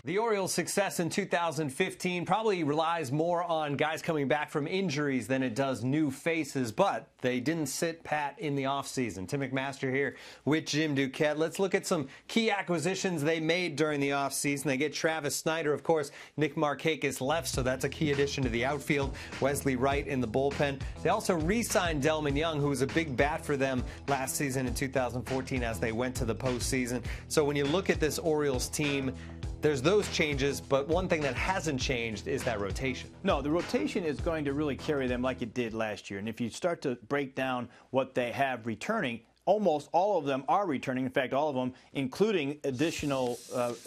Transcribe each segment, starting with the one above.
The Orioles' success in 2015 probably relies more on guys coming back from injuries than it does new faces, but they didn't sit pat in the offseason. Tim McMaster here with Jim Duquette. Let's look at some key acquisitions they made during the offseason. They get Travis Snider, of course. Nick Markakis left, so that's a key addition to the outfield. Wesley Wright in the bullpen. They also re-signed Delman Young, who was a big bat for them last season in 2014 as they went to the postseason. So when you look at this Orioles team, there's those changes, but one thing that hasn't changed is that rotation. No, the rotation is going to really carry them like it did last year. And if you start to break down what they have returning, almost all of them are returning. In fact, all of them, including additional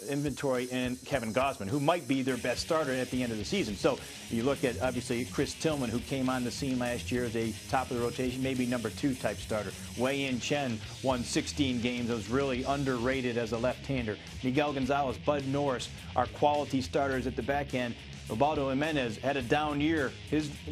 inventory in Kevin Gausman, who might be their best starter at the end of the season. So you look at, obviously, Chris Tillman, who came on the scene last year as a top of the rotation, maybe number 2 type starter. Wei-Yin Chen won 16 games, was really underrated as a left-hander. Miguel Gonzalez, Bud Norris are quality starters at the back end. Robaldo Jimenez had a down year.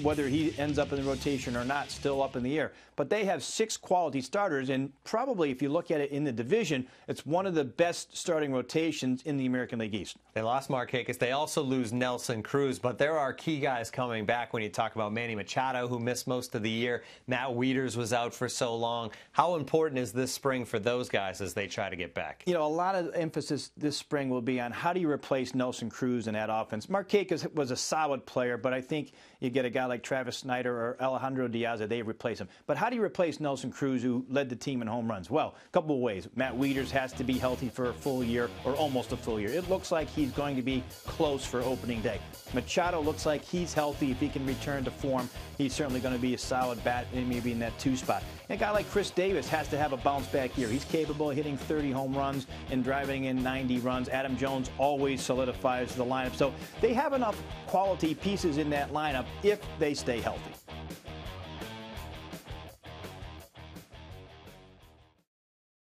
Whether he ends up in the rotation or not, still up in the air. But they have 6 quality starters, and probably, if you look at it in the division, it's one of the best starting rotations in the American League East. They lost Markakis. They also lose Nelson Cruz, but there are key guys coming back when you talk about Manny Machado, who missed most of the year. Matt Wieters was out for so long. How important is this spring for those guys as they try to get back? You know, a lot of emphasis this spring will be on how do you replace Nelson Cruz in that offense. Markakis was a solid player, but I think you get a guy like Travis Snider or Alejandro Diaz, they replace him. But how do you replace Nelson Cruz, who led the team in home runs? Well, a couple of ways. Matt Wieters has to be healthy for a full year, or almost a full year. It looks like he's going to be close for opening day. Machado looks like he's healthy. If he can return to form, he's certainly going to be a solid bat, and maybe in that 2 spot. And a guy like Chris Davis has to have a bounce-back year. He's capable of hitting 30 home runs and driving in 90 runs. Adam Jones always solidifies the lineup. So they have enough quality pieces in that lineup if they stay healthy.